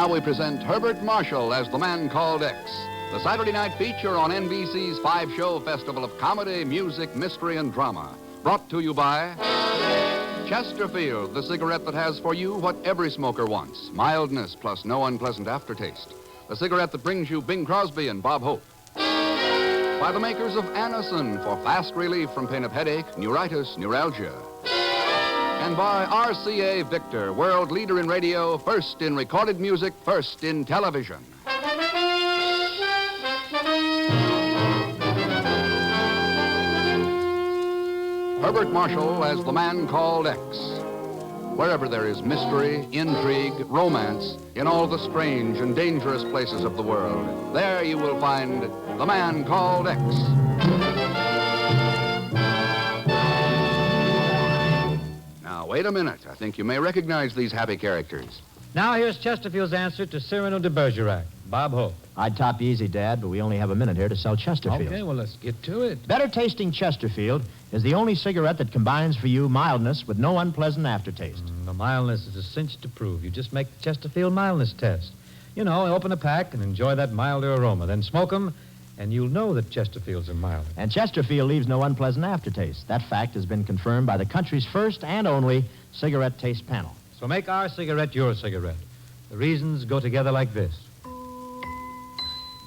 now we present Herbert Marshall as the man called X, the Saturday night feature on NBC's five-show festival of comedy, music, mystery, and drama. Brought to you by Chesterfield, the cigarette that has for you what every smoker wants. Mildness plus no unpleasant aftertaste. The cigarette that brings you Bing Crosby and Bob Hope. By the makers of Anacin for fast relief from pain of headache, neuritis, neuralgia. And by RCA Victor, world leader in radio, first in recorded music, first in television. Herbert Marshall as the man called X. Wherever there is mystery, intrigue, romance, in all the strange and dangerous places of the world, there you will find the man called X. Now, wait a minute. I think you may recognize these happy characters. Now here's Chesterfield's answer to Cyrano de Bergerac. Bob Hope. I'd top you easy, Dad, but we only have a minute here to sell Chesterfield. Okay, well, let's get to it. Better tasting Chesterfield is the only cigarette that combines for you mildness with no unpleasant aftertaste. The mildness is a cinch to prove. You just make the Chesterfield mildness test. You know, open a pack and enjoy that milder aroma. Then smoke them, and you'll know that Chesterfields are milder. And Chesterfield leaves no unpleasant aftertaste. That fact has been confirmed by the country's first and only cigarette taste panel. So make our cigarette your cigarette. The reasons go together like this.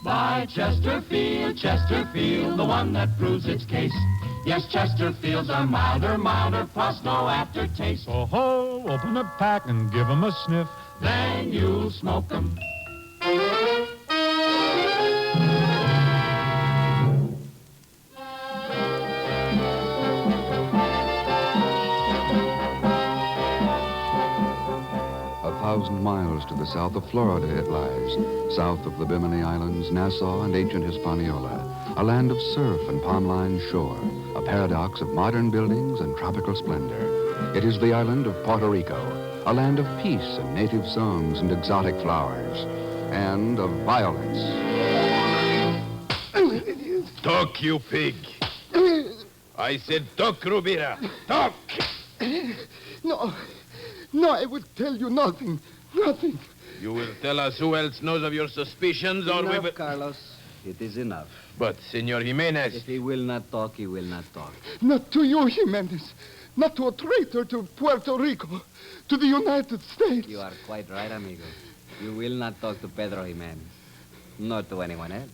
Buy Chesterfield, Chesterfield, the one that proves its case. Yes, Chesterfields are milder, plus no aftertaste. So ho, open a pack and give 'em a sniff. Then you'll smoke 'em. A 1,000 miles to the south of Florida it lies, south of the Bimini Islands, Nassau, and ancient Hispaniola, a land of surf and palm-lined shore, a paradox of modern buildings and tropical splendor. It is the island of Puerto Rico, a land of peace and native songs and exotic flowers, and of violence. Talk, you pig. I said talk, Rubira. Talk! No, I will tell you nothing. You will tell us who else knows of your suspicions, or we will... Enough, Carlos. It is enough. But, Senor Jimenez... If he will not talk, he will not talk. Not to you, Jimenez. Not to a traitor to Puerto Rico, to the United States. You are quite right, amigo. You will not talk to Pedro Jimenez, nor to anyone else.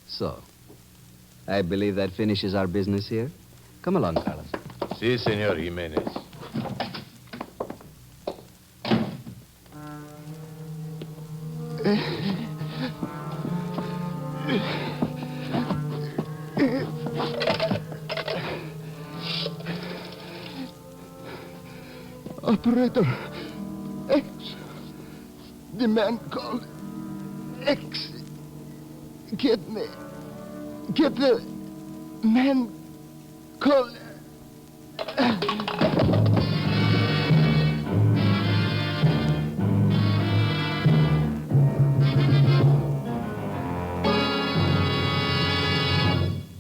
So, I believe that finishes our business here. Come along, Carlos. Si, Senor Jimenez. Operator X. The man called X. Get the man called...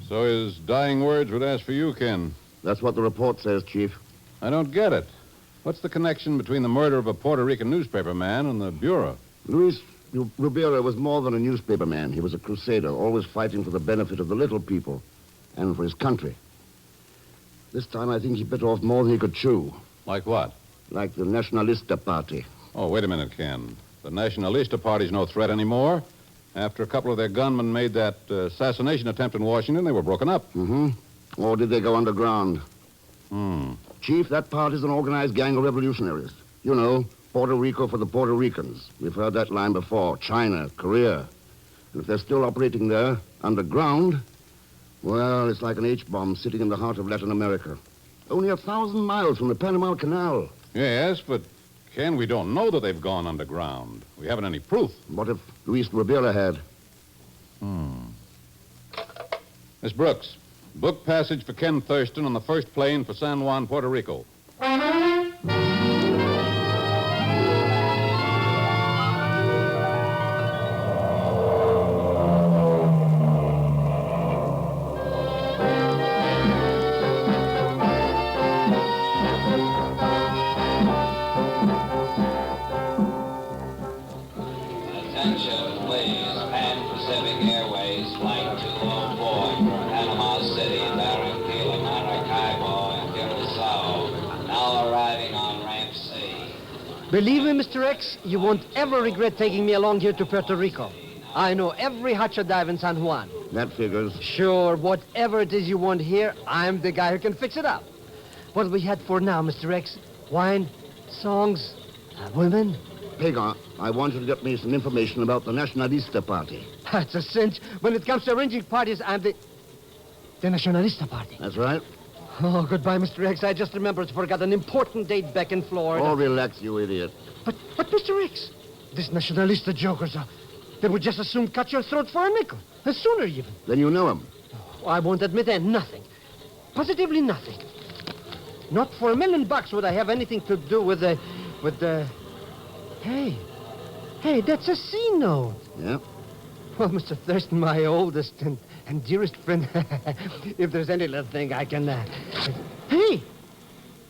So his dying words would ask for you, Ken. That's what the report says, Chief. I don't get it. What's the connection between the murder of a Puerto Rican newspaper man and the Bureau? Luis Rubira was more than a newspaper man. He was a crusader, always fighting for the benefit of the little people and for his country. This time, I think he bit off more than he could chew. Like what? Like the Nacionalista Party. Oh, wait a minute, Ken. The Nacionalista Party's no threat anymore. After a couple of their gunmen made that assassination attempt in Washington, they were broken up. Mm-hmm. Or did they go underground? Chief, that party's an organized gang of revolutionaries. You know, Puerto Rico for the Puerto Ricans. We've heard that line before. China, Korea. And if they're still operating there, underground, well, it's like an H-bomb sitting in the heart of Latin America. Only 1,000 miles from the Panama Canal. Yes, but, Ken, we don't know that they've gone underground. We haven't any proof. What if Luis Rubira had? Miss Brooks, book passage for Ken Thurston on the first plane for San Juan, Puerto Rico. Believe me, Mr. X, you won't ever regret taking me along here to Puerto Rico. I know every hotcha dive in San Juan. That figures. Sure, whatever it is you want here, I'm the guy who can fix it up. What we had for now, Mr. X? Wine, songs, women? Pagan, I want you to get me some information about the Nacionalista Party. That's a cinch. When it comes to arranging parties, I'm the Nacionalista Party. That's right. Oh, goodbye, Mr. X. I just remembered to forgot an important date back in Florida. Oh, relax, you idiot. But Mr. X, these Nacionalista jokers, they would just as soon cut your throat for a nickel. Sooner, even. Then you know him. Oh, I won't admit that. Nothing. Positively nothing. Not for $1 million would I have anything to do with the... Hey, that's a C note. Yeah? Well, Mr. Thurston, my oldest and dearest friend, if there's any little thing I can... Hey!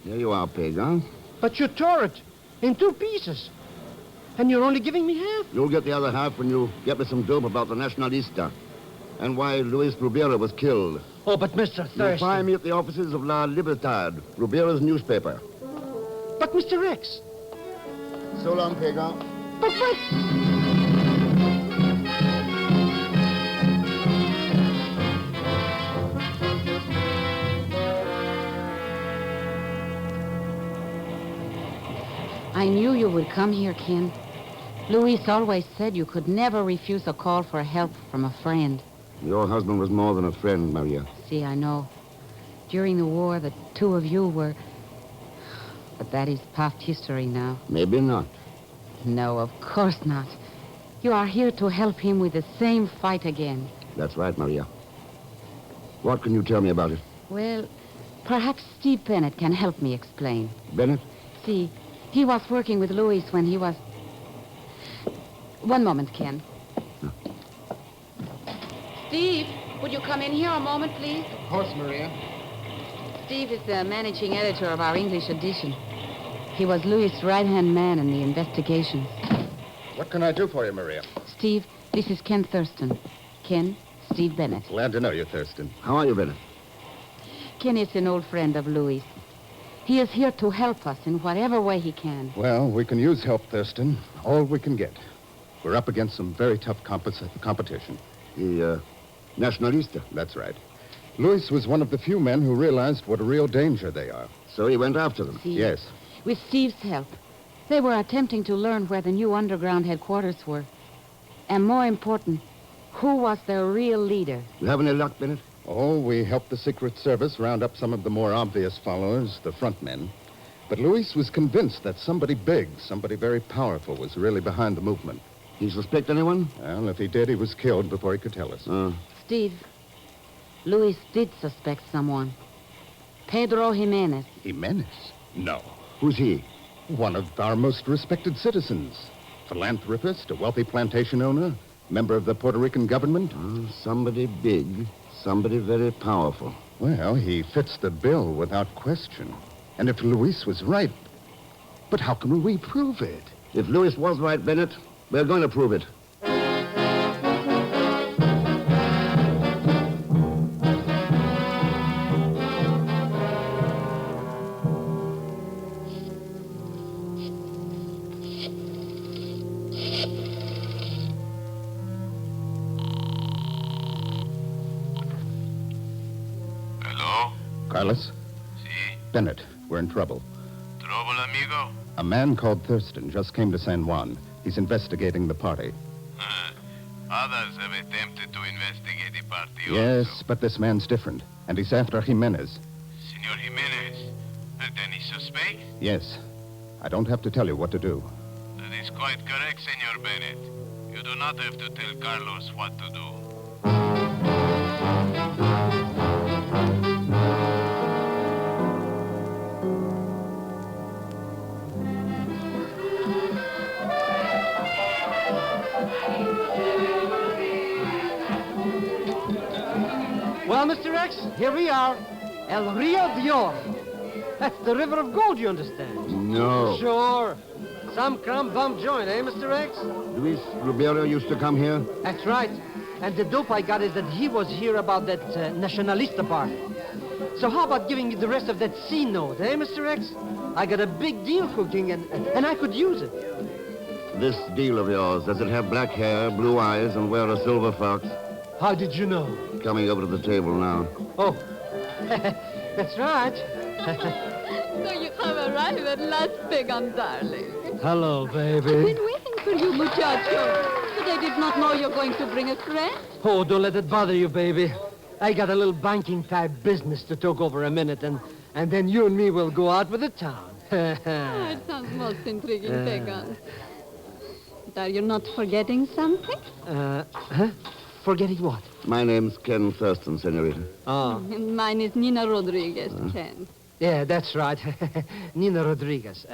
Here you are, Pagan. But you tore it in 2 pieces. And you're only giving me half. You'll get the other half when you get me some dope about the Nacionalista and why Luis Rubira was killed. Oh, but Mr. You'll Thurston... find me at the offices of La Libertad, Rubira's newspaper. But Mr. X... So long, Pagan. But... I knew you would come here, Ken. Luis always said you could never refuse a call for help from a friend. Your husband was more than a friend, Maria. See, I know. During the war, the 2 of you were... But that is past history now. Maybe not. No, of course not. You are here to help him with the same fight again. That's right, Maria. What can you tell me about it? Well, perhaps Steve Bennett can help me explain. Bennett? See, he was working with Luis when he was... One moment, Ken. Steve, would you come in here a moment, please? Of course, Maria. Steve is the managing editor of our English edition. He was Louis' right-hand man in the investigations. What can I do for you, Maria? Steve, this is Ken Thurston. Ken, Steve Bennett. Glad to know you, Thurston. How are you, Bennett? Ken is an old friend of Louis. He is here to help us in whatever way he can. Well, we can use help, Thurston. All we can get. We're up against some very tough competition. The, Nacionalista? That's right. Luis was one of the few men who realized what a real danger they are. So he went after them? See, yes. With Steve's help, they were attempting to learn where the new underground headquarters were. And more important, who was their real leader. You have any luck, Bennett? Oh, we helped the Secret Service round up some of the more obvious followers, the front men. But Luis was convinced that somebody big, somebody very powerful, was really behind the movement. He suspect anyone? Well, if he did, he was killed before he could tell us. Steve, Luis did suspect someone. Pedro Jimenez. Jimenez? No. Who's he? One of our most respected citizens. Philanthropist, a wealthy plantation owner, member of the Puerto Rican government. Somebody big, somebody very powerful. Well, he fits the bill without question. And if Luis was right... But how can we prove it? If Luis was right, Bennett, we're going to prove it. Hello? Carlos? Si? Bennett, we're in trouble. Trouble, amigo? A man called Thurston just came to San Juan. He's investigating the party. Others have attempted to investigate the party Yes, also. but this man's different. And he's after Jimenez. Senor Jimenez. Then he suspects? Yes. I don't have to tell you what to do. That is quite correct, Senor Bennett. You do not have to tell Carlos what to do. Well, Mr. X, here we are. El Rio de Oro. That's the river of gold, you understand? No. Sure. Some crumb bum joint, eh, Mr. X? Luis Rubero used to come here? That's right. And the dope I got is that he was here about that Nacionalista party. So how about giving me the rest of that C note, eh, Mr. X? I got a big deal cooking, and I could use it. This deal of yours, does it have black hair, blue eyes, and wear a silver fox? How did you know? Coming over to the table now. Oh, that's right. So you have arrived at last, Pagan, darling. Hello, I've baby. been waiting for you, muchacho. But I did not know you're going to bring a friend. Oh, don't let it bother you, baby. I got a little banking-type business to talk over a minute, and then you and me will go out with the town. It sounds most intriguing, Pagan. But are you not forgetting something? Huh? Forgetting what? My name's Ken Thurston, senorita. Oh. And mine is Nina Rodriguez, Ken. Yeah, that's right. Nina Rodriguez.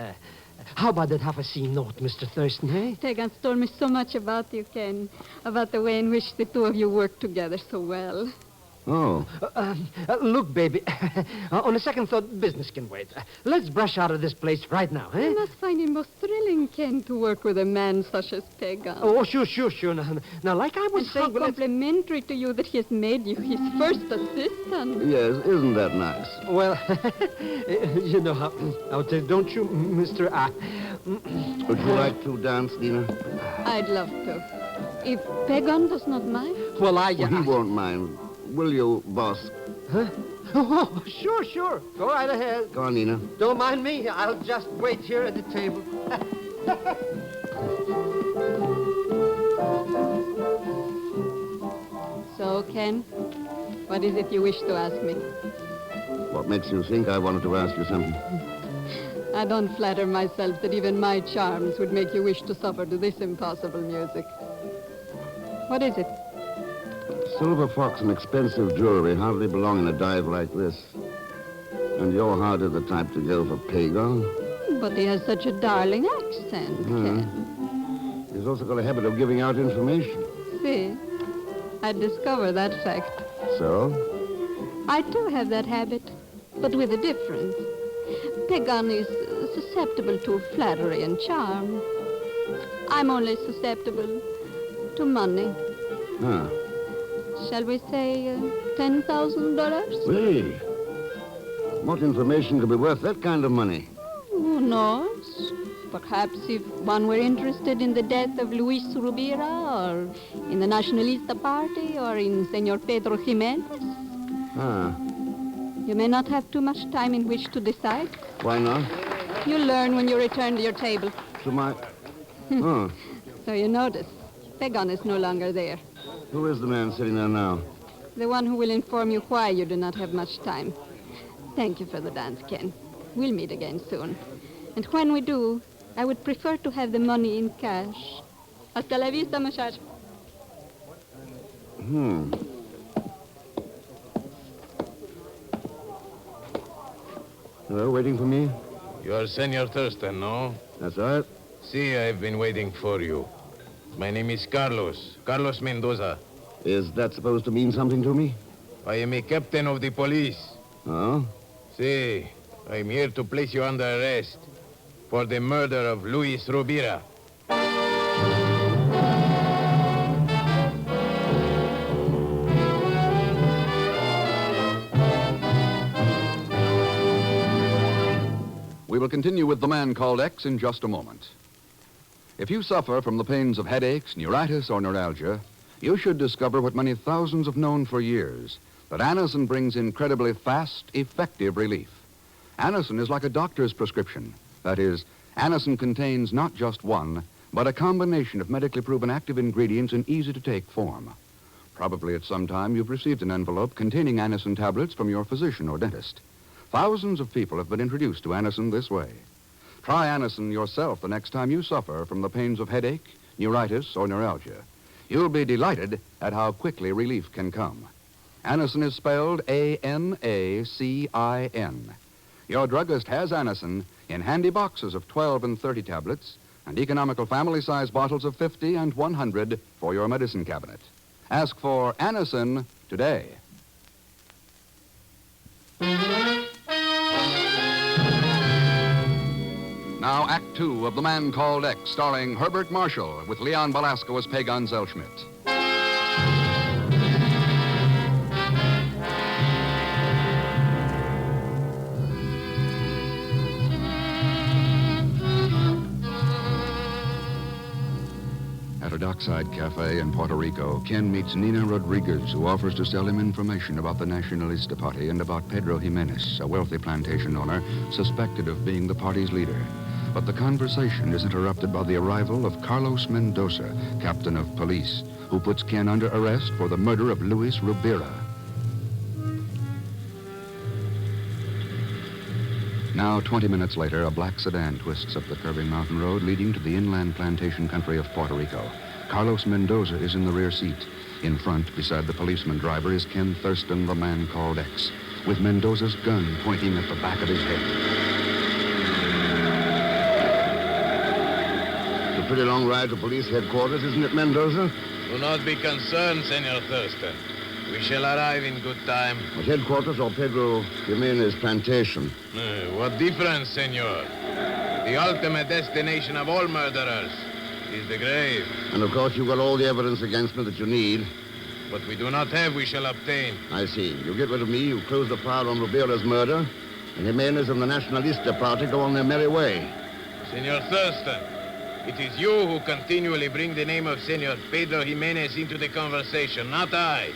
How about that half a C note, Mr. Thurston, eh? Pagan told me so much about you, Ken. About the way in which the two of you work together so well. Oh. Look, baby, on a second thought, business can wait. Let's brush out of this place right now, eh? You must find it most thrilling, Ken, to work with a man such as Pagan. Oh, sure. Now, like I was And saying... how complimentary to you that he has made you his first assistant. Yes, isn't that nice? Well, you know how to, don't you, Mr. I... Would you like to dance, Nina? I'd love to. If Pagan does not mind. Well, he won't mind. Will you, boss? Huh? Oh, sure. Go right ahead. Go on, Nina. Don't mind me. I'll just wait here at the table. So, Ken, what is it you wish to ask me? What makes you think I wanted to ask you something? I don't flatter myself that even my charms would make you wish to suffer to this impossible music. What is it? Silver fox and expensive jewelry hardly belong in a dive like this. And you're hardly the type to go for Pagan. But he has such a darling accent, Ken. He's also got a habit of giving out information. See, I discovered that fact. So? I too have that habit, but with a difference. Pagan is susceptible to flattery and charm. I'm only susceptible to money. Huh. Shall we say $10,000? Hey, what information could be worth that kind of money? Who knows? Perhaps if one were interested in the death of Luis Rubira, or in the Nacionalista Party, or in Senor Pedro Jimenez. Ah. You may not have too much time in which to decide. Why not? You'll learn when you return to your table. To my... Oh. So you notice, Pagan is no longer there. Who is the man sitting there now? The one who will inform you why you do not have much time. Thank you for the dance, Ken. We'll meet again soon. And when we do, I would prefer to have the money in cash. Hasta la vista, muchacho. Hello, waiting for me? You're Senor Thurston, no? That's right. See, I've been waiting for you. My name is Carlos Mendoza. Is that supposed to mean something to me? I am a captain of the police. Oh? See, I'm here to place you under arrest for the murder of Luis Rubira. We will continue with The Man Called X in just a moment. If you suffer from the pains of headaches, neuritis, or neuralgia, you should discover what many thousands have known for years, that Anacin brings incredibly fast, effective relief. Anacin is like a doctor's prescription. That is, Anacin contains not just one, but a combination of medically proven active ingredients in easy-to-take form. Probably at some time you've received an envelope containing Anacin tablets from your physician or dentist. Thousands of people have been introduced to Anacin this way. Try Anacin yourself the next time you suffer from the pains of headache, neuritis, or neuralgia. You'll be delighted at how quickly relief can come. Anacin is spelled A-N-A-C-I-N. Your druggist has Anacin in handy boxes of 12 and 30 tablets and economical family-size bottles of 50 and 100 for your medicine cabinet. Ask for Anacin today. Now, Act Two of The Man Called X, starring Herbert Marshall with Leon Belasco as Pagan Zellschmidt. dockside cafe in Puerto Rico, Ken meets Nina Rodriguez, who offers to sell him information about the Nacionalista Party and about Pedro Jimenez, a wealthy plantation owner suspected of being the party's leader. But the conversation is interrupted by the arrival of Carlos Mendoza, captain of police, who puts Ken under arrest for the murder of Luis Rubira. Now, 20 minutes later, a black sedan twists up the curving mountain road leading to the inland plantation country of Puerto Rico. Carlos Mendoza is in the rear seat. In front, beside the policeman driver, is Ken Thurston, the man called X, with Mendoza's gun pointing at the back of his head. It's a pretty long ride to police headquarters, isn't it, Mendoza? Do not be concerned, Senor Thurston. We shall arrive in good time. At headquarters or Pedro Jimenez plantation? What difference, senor? The ultimate destination of all murderers is the grave. And of course, you've got all the evidence against me that you need. What we do not have, we shall obtain. I see. You get rid of me, you close the file on Rubira's murder, and Jimenez and the Nacionalista Party go on their merry way. Senor Thurston, it is you who continually bring the name of Senor Pedro Jimenez into the conversation, not I.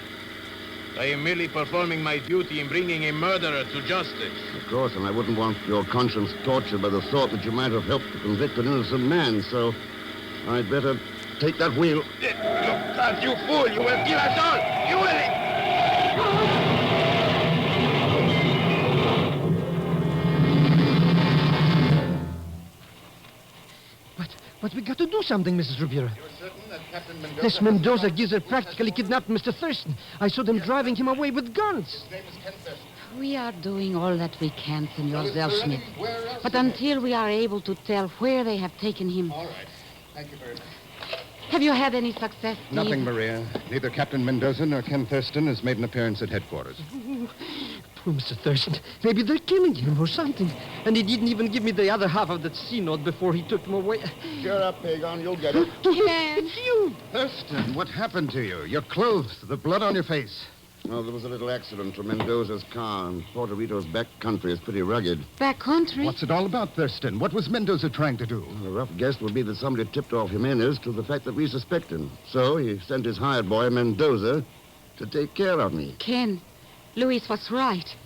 I am merely performing my duty in bringing a murderer to justice. Of course, and I wouldn't want your conscience tortured by the thought that you might have helped to convict an innocent man, so I'd better take that wheel. Look, you fool! You will kill us all! You will... But we got to do something, Mrs. Rubira. You're certain that Captain Mendoza... This Mendoza geezer practically kidnapped Mr. Thurston. I saw them driving him away with guns. His name is Ken Thurston. We are doing all that we can, Senor Zellschmidt. But until we are able to tell where they have taken him... All right. Thank you very much. Have you had any success, Steve? Nothing, Maria. Neither Captain Mendoza nor Ken Thurston has made an appearance at headquarters. Poor Mr. Thurston. Maybe they're killing him or something. And he didn't even give me the other half of that C note before he took him away. Cheer up, Pagon. You'll get it. Ken! It's you! Thurston, what happened to you? Your clothes, the blood on your face. Oh, there was a little accident to Mendoza's car, and Puerto Rico's back country is pretty rugged. Back country? What's it all about, Thurston? What was Mendoza trying to do? A rough guess would be that somebody tipped off Jimenez to the fact that we suspect him. So he sent his hired boy, Mendoza, to take care of me. Ken, Luis was right.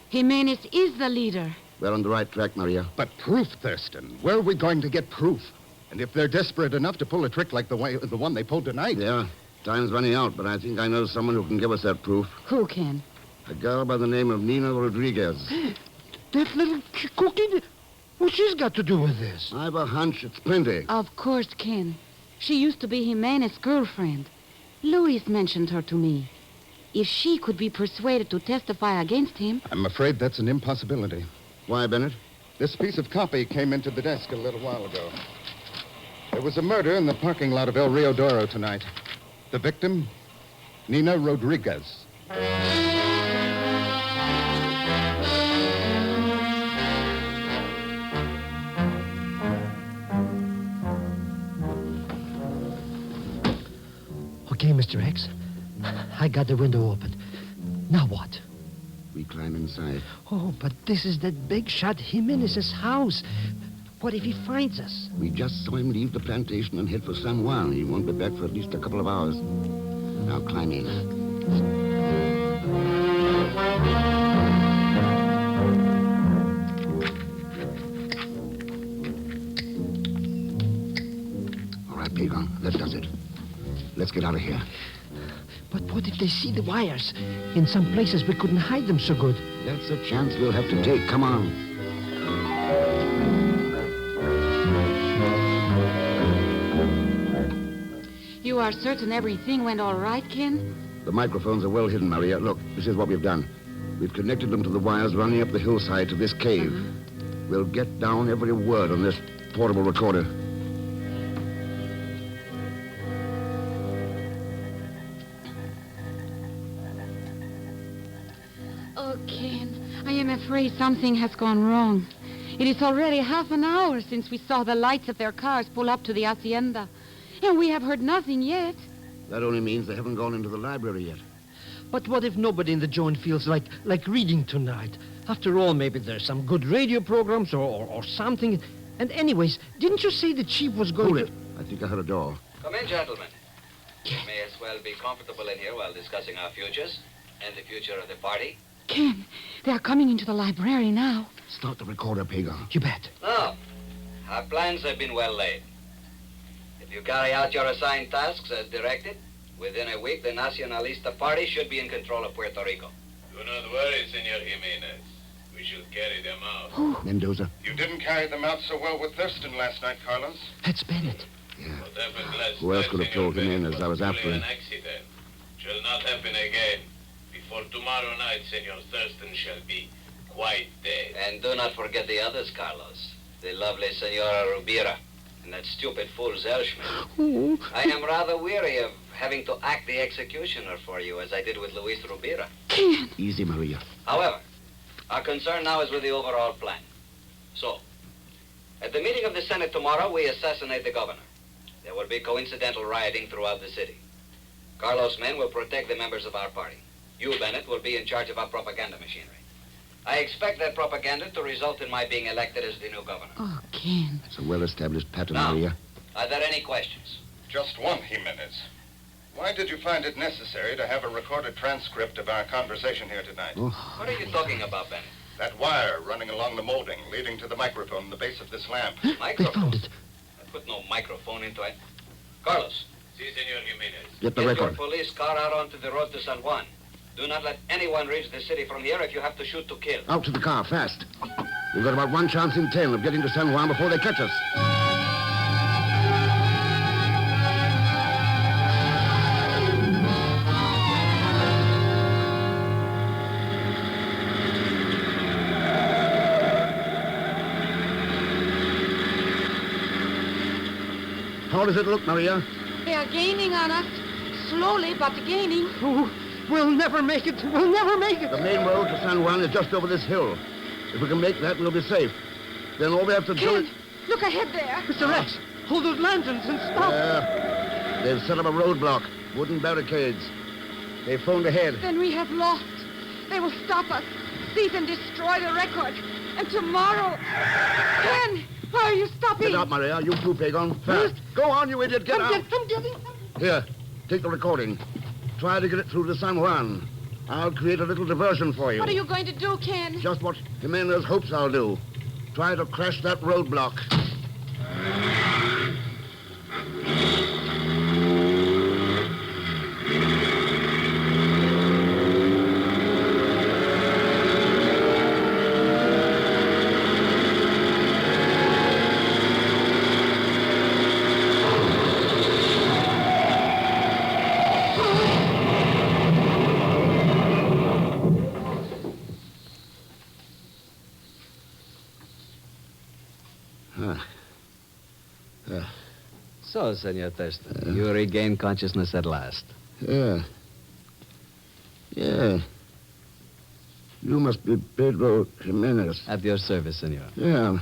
Jimenez is the leader. We're on the right track, Maria. But proof, Thurston. Where are we going to get proof? And if they're desperate enough to pull a trick like the one they pulled tonight... Yeah, time's running out, but I think I know someone who can give us that proof. Who can? A girl by the name of Nina Rodriguez. That little cookie? What's she's got to do with this? I've a hunch it's plenty. Of course, Ken. She used to be Jimenez's girlfriend. Luis mentioned her to me. If she could be persuaded to testify against him... I'm afraid that's an impossibility. Why, Bennett? This piece of copy came into the desk a little while ago. There was a murder in the parking lot of El Rio Doro tonight. The victim, Nina Rodriguez. Okay, Mr. X. I got the window open. Now what? We climb inside. Oh, but this is that big shot Jimenez's house. What if he finds us? We just saw him leave the plantation and head for San Juan. He won't be back for at least a couple of hours. Now climb in. All right, Pagon, that does it. Let's get out of here. But what if they see the wires? In some places we couldn't hide them so good. That's a chance we'll have to take. Come on. You are certain everything went all right, Ken? The microphones are well hidden, Maria. Look, this is what we've done. We've connected them to the wires running up the hillside to this cave. We'll get down every word on this portable recorder. Oh, Ken, I am afraid something has gone wrong. It is already half an hour since we saw the lights of their cars pull up to the hacienda. And we have heard nothing yet. That only means they haven't gone into the library yet. But what if nobody in the joint feels like reading tonight? After all, maybe there's some good radio programs or something. And anyways, didn't you say the chief was going Hold it. I think I heard a door. Come in, gentlemen. We may as well be comfortable in here while discussing our futures and the future of the party. Ken, they are coming into the library now. Start the recorder, Pagan. You bet. Now, our plans have been well laid. If you carry out your assigned tasks as directed, within a week the Nacionalista Party should be in control of Puerto Rico. Do not worry, Senor Jimenez. We shall carry them out. Mendoza. You didn't carry them out so well with Thurston last night, Carlos. That's Bennett. What happened last Who else night, could have Senor told Jimenez Bennett, I was after purely him? an accident. Shall not happen again. Before tomorrow night, Senor Thurston shall be quite dead. And do not forget the others, Carlos. The lovely Senora Rubira and that stupid fool Zelschman. I am rather weary of having to act the executioner for you as I did with Luis Rubira. Easy, Maria. However, our concern now is with the overall plan. So, at the meeting of the Senate tomorrow, we assassinate the governor. There will be coincidental rioting throughout the city. Carlos' men will protect the members of our party. You, Bennett, will be in charge of our propaganda machinery. I expect that propaganda to result in my being elected as the new governor. Oh, Ken. It's a well-established pattern, Now, Maria. are there any questions? Just one, Jimenez. Why did you find it necessary to have a recorded transcript of our conversation here tonight? What are you talking about, Bennett? That wire running along the molding leading to the microphone in the base of this lamp. Microphone? I put no microphone into it. Carlos. Si, Senor Jimenez. Get the Get record. your police car out onto the road to San Juan. Do not let anyone reach the city from here if you have to shoot to kill. Out to the car, fast. We've got about 1 chance in 10 of getting to San Juan before they catch us. How does it look, Maria? They are gaining on us. Slowly, but gaining. Oh, we'll never make it. We'll never make it. The main road to San Juan is just over this hill. If we can make that, we'll be safe. Then all we have to do Ken, is... look ahead there. Mr. Rex, hold those lanterns and stop. They've set up a roadblock, wooden barricades. They phoned ahead. Then we have lost. They will stop us, seize and destroy the record. And tomorrow... Ken, why are you stopping? Get out, Maria. You too, Pagon. Fast. Go on, you idiot. Get out. I'm getting... Here, take the recording. Try to get it through to San Juan. I'll create a little diversion for you. What are you going to do, Ken? Just what Jimenez hopes I'll do. Try to crash that roadblock. So, Senor Thurston, you regain consciousness at last. Yeah. You must be Pedro Jimenez. At your service, senor. Yeah,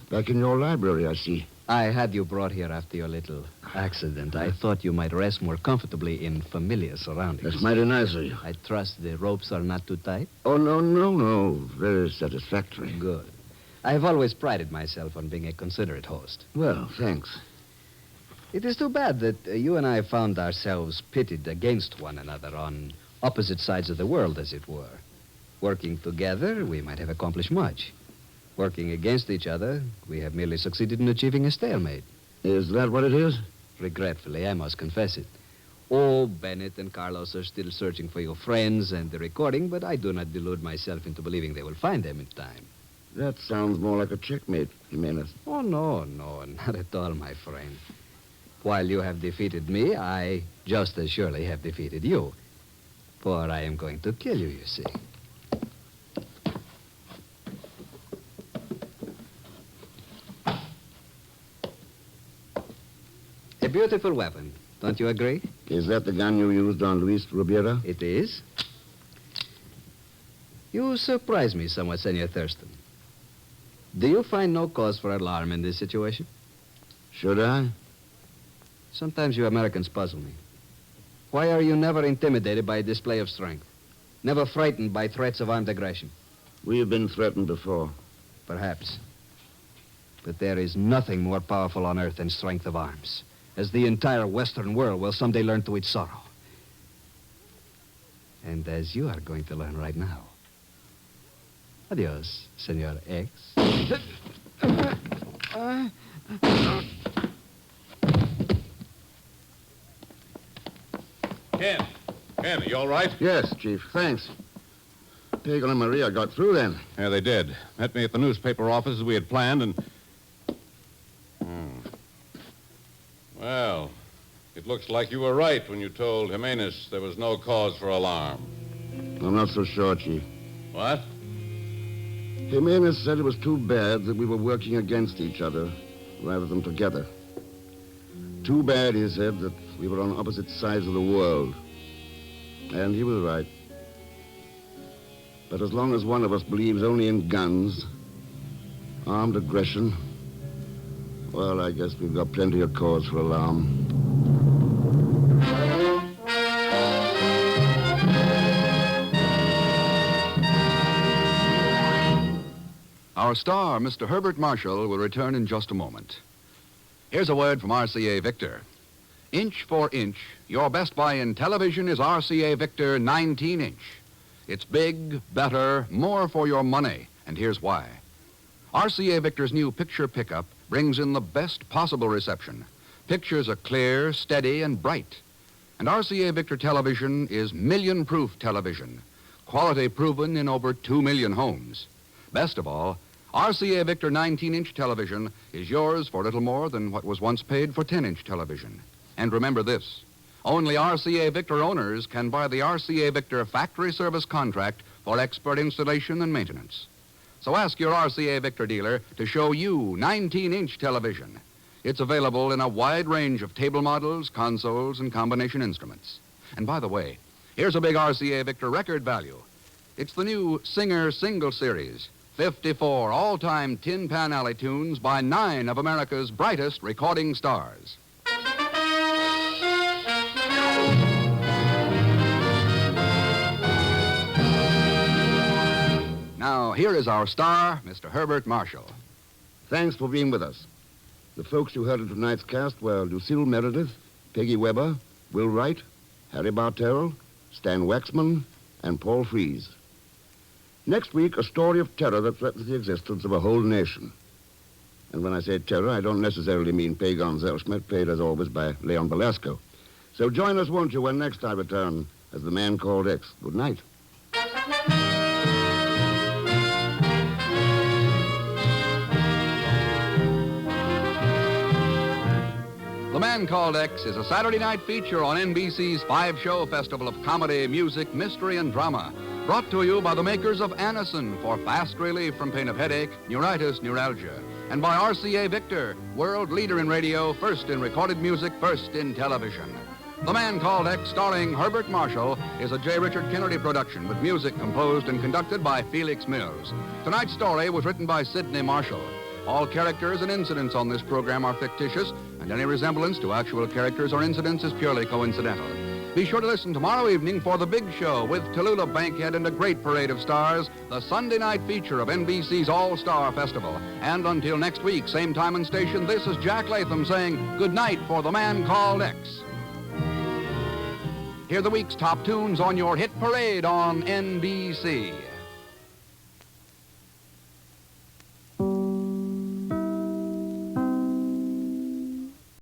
Back in your library, I see. I had you brought here after your little accident. I thought you might rest more comfortably in familiar surroundings. That's mighty nice of you. I trust the ropes are not too tight? Oh, no. Very satisfactory. Good. I've always prided myself on being a considerate host. Well, thanks. It is too bad that you and I found ourselves pitted against one another on opposite sides of the world, as it were. Working together, we might have accomplished much. Working against each other, we have merely succeeded in achieving a stalemate. Is that what it is? Regretfully, I must confess it. Oh, Bennett and Carlos are still searching for your friends and the recording, but I do not delude myself into believing they will find them in time. That sounds more like a checkmate, Jimenez. Oh, no, not at all, my friend. While you have defeated me, I just as surely have defeated you. For I am going to kill you, you see. A beautiful weapon, don't you agree? Is that the gun you used on Luis Rubira? It is. You surprise me somewhat, Senor Thurston. Do you find no cause for alarm in this situation? Should I? Sometimes you Americans puzzle me. Why are you never intimidated by a display of strength? Never frightened by threats of armed aggression? We have been threatened before. Perhaps. But there is nothing more powerful on earth than strength of arms, as the entire Western world will someday learn to its sorrow. And as you are going to learn right now. Adios, Senor X. Ken, are you all right? Yes, Chief. Thanks. Pagan and Maria got through then. Yeah, they did. Met me at the newspaper office as we had planned, and... Well, it looks like you were right when you told Jimenez there was no cause for alarm. I'm not so sure, Chief. What? Jimenez said it was too bad that we were working against each other rather than together. Too bad, he said, that we were on opposite sides of the world. And he was right. But as long as one of us believes only in guns, armed aggression, well, I guess we've got plenty of cause for alarm. Our star, Mr. Herbert Marshall, will return in just a moment. Here's a word from RCA Victor. Inch for inch, your best buy in television is RCA Victor 19-inch. It's big, better, more for your money, and here's why. RCA Victor's new picture pickup brings in the best possible reception. Pictures are clear, steady, and bright. And RCA Victor television is million-proof television, quality proven in over 2 million homes. Best of all, RCA Victor 19-inch television is yours for little more than what was once paid for 10-inch television. And remember this, only RCA Victor owners can buy the RCA Victor factory service contract for expert installation and maintenance. So ask your RCA Victor dealer to show you 19-inch television. It's available in a wide range of table models, consoles, and combination instruments. And by the way, here's a big RCA Victor record value. It's the new Singer Single Series. 54 all-time Tin Pan Alley tunes by 9 of America's brightest recording stars. Now, here is our star, Mr. Herbert Marshall. Thanks for being with us. The folks you heard in tonight's cast were Lucille Meredith, Peggy Weber, Will Wright, Harry Bartell, Stan Waxman, and Paul Freese. Next week, a story of terror that threatens the existence of a whole nation. And when I say terror, I don't necessarily mean Pagan Zellschmidt, played as always by Leon Belasco. So join us, won't you, when next I return as the man called X. Good night. The Man Called X is a Saturday night feature on NBC's 5-show festival of comedy, music, mystery, and drama. Brought to you by the makers of Anacin for fast relief from pain of headache, neuritis, neuralgia. And by RCA Victor, world leader in radio, first in recorded music, first in television. The Man Called X, starring Herbert Marshall, is a J. Richard Kennedy production with music composed and conducted by Felix Mills. Tonight's story was written by Sidney Marshall. All characters and incidents on this program are fictitious, and any resemblance to actual characters or incidents is purely coincidental. Be sure to listen tomorrow evening for The Big Show with Tallulah Bankhead and a great parade of stars, the Sunday night feature of NBC's All-Star Festival. And until next week, same time and station, this is Jack Latham saying good night for The Man Called X. Hear the week's top tunes on your hit parade on NBC.